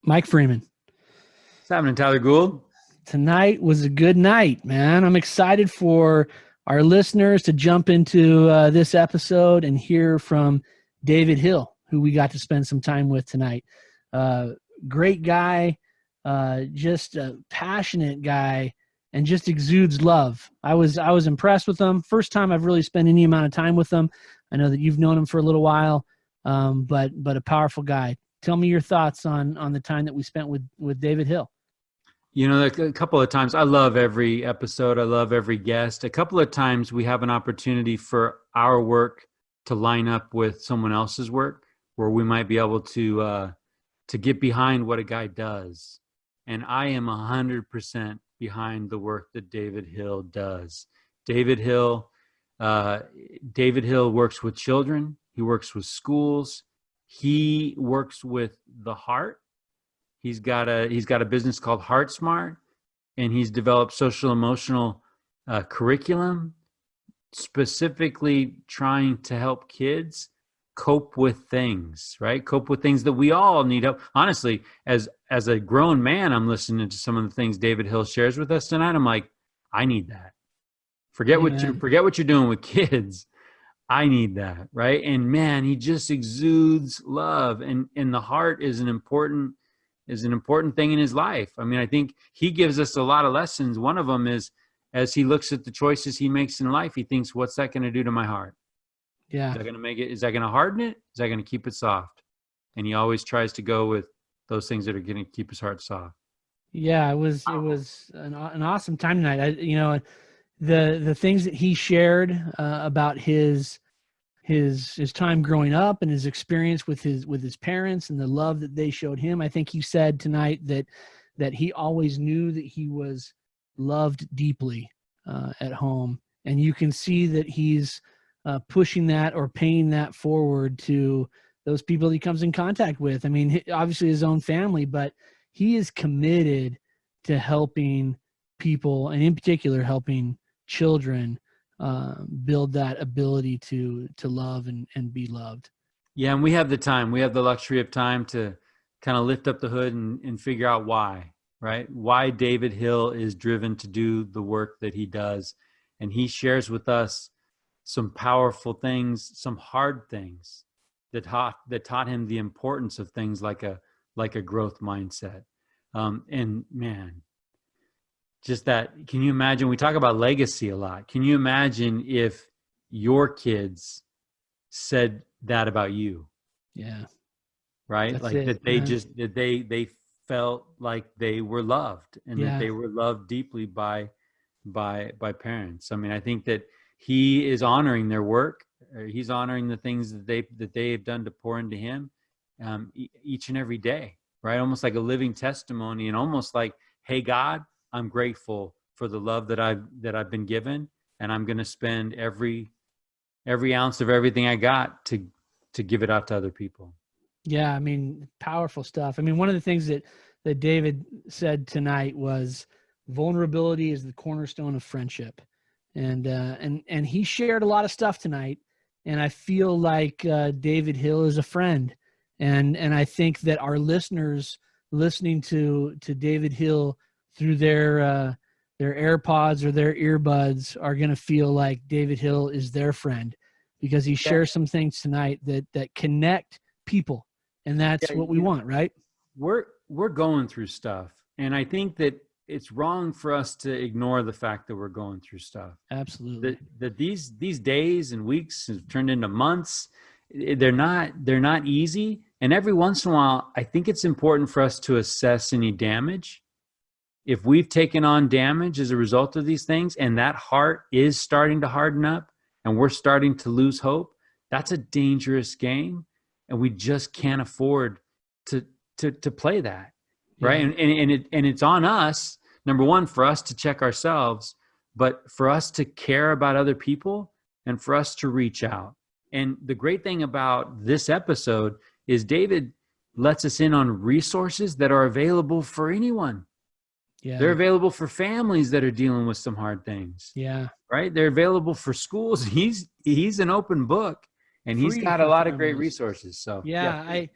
Mike Freeman. What's happening, Tyler Gould? Tonight was a good night, man. I'm excited for our listeners to jump into this episode and hear from David Hill, who we got to spend some time with tonight. Great guy, just a passionate guy, and just exudes love. I was impressed with him. First time I've really spent any amount of time with him. I know that you've known him for a little while, but a powerful guy. Tell me your thoughts on the time that we spent with David Hill. You know, a couple of times, I love every episode. I love every guest. A couple of times we have an opportunity for our work to line up with someone else's work, where we might be able to get behind what a guy does. And I am 100% behind the work that David Hill does. David Hill works with children. He works with schools. He works with the heart. He's got a business called Heart Smart, and he's developed social emotional curriculum, specifically trying to help kids cope with things, right? Cope with things that we all need help. Honestly, as a grown man, I'm listening to some of the things David Hill shares with us tonight. I'm like, I need that. Forget what you're doing with kids. I need that, right? And man, he just exudes love, and the heart is an important thing in his life. I mean, I think he gives us a lot of lessons. One of them is, as he looks at the choices he makes in life, he thinks, what's that going to do to my heart? Yeah. Is that going to make it? Is that going to harden it? Is that going to keep it soft? And he always tries to go with those things that are going to keep his heart soft. Yeah, it was an awesome time tonight. The things that he shared about his time growing up and his experience with his parents and the love that they showed him. I think he said tonight that he always knew that he was loved deeply at home, and you can see that he's pushing that or paying that forward to those people he comes in contact with. I mean, obviously his own family, but he is committed to helping people, and in particular helping children build that ability to love and be loved. Yeah, and we have the time. We have the luxury of time to kind of lift up the hood and figure out why, right? Why David Hill is driven to do the work that he does. And he shares with us some powerful things, some hard things that taught him the importance of things like a growth mindset. And man, just that, can you imagine, we talk about legacy a lot. Can you imagine if your kids said that about you? Yeah. Right? That's like it, that they felt like they were loved, and that they were loved deeply by parents. I mean, I think that he is honoring their work. He's honoring the things that they have done to pour into him each and every day, right? Almost like a living testimony, and almost like, hey, God, I'm grateful for the love that I've been given, and I'm going to spend every ounce of everything I got to give it out to other people. Yeah, I mean, powerful stuff. I mean, one of the things that David said tonight was vulnerability is the cornerstone of friendship, and he shared a lot of stuff tonight, and I feel like David Hill is a friend, and I think that our listeners listening to David Hill through their AirPods or their earbuds are going to feel like David Hill is their friend, because he shares some things tonight that connect people, and that's what we want, right? We're going through stuff, and I think that it's wrong for us to ignore the fact that we're going through stuff. Absolutely. That these days and weeks have turned into months. They're not easy, and every once in a while, I think it's important for us to assess any damage. If we've taken on damage as a result of these things, and that heart is starting to harden up, and we're starting to lose hope, that's a dangerous game, and we just can't afford to play that, right? Yeah. And it's on us, number one, for us to check ourselves, but for us to care about other people, and for us to reach out. And the great thing about this episode is David lets us in on resources that are available for anyone. Yeah. They're available for families that are dealing with some hard things. Yeah. Right? They're available for schools. He's an open book, and he's got a lot of great resources. So yeah.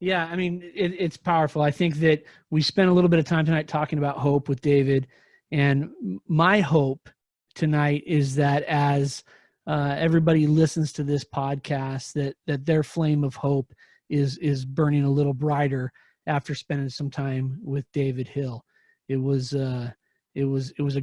Yeah, I mean, it's powerful. I think that we spent a little bit of time tonight talking about hope with David, and my hope tonight is that as everybody listens to this podcast, that their flame of hope is burning a little brighter after spending some time with David Hill. It was a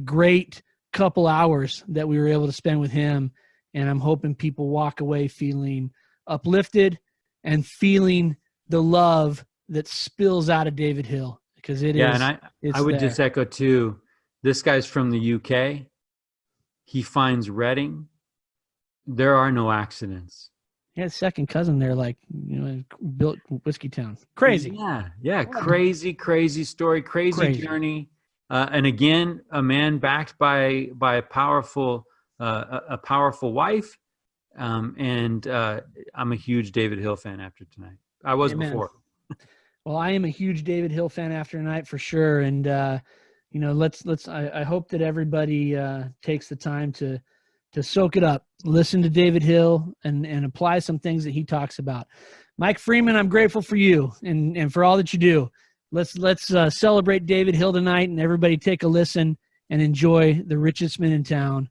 great couple hours that we were able to spend with him, and I'm hoping people walk away feeling uplifted and feeling the love that spills out of David Hill, because I would just echo too. This guy's from the UK. He finds Reading. There are no accidents. He had a second cousin there, like, built Whiskey Town. Crazy. Yeah. Crazy story, crazy journey. And again, a man backed by a powerful wife. And I'm a huge David Hill fan after tonight. I was before. Well, I am a huge David Hill fan after tonight for sure. And, I hope that everybody takes the time to soak it up, listen to David Hill and apply some things that he talks about. Mike Freeman, I'm grateful for you and for all that you do. Let's celebrate David Hill tonight, and everybody take a listen and enjoy the richest man in town,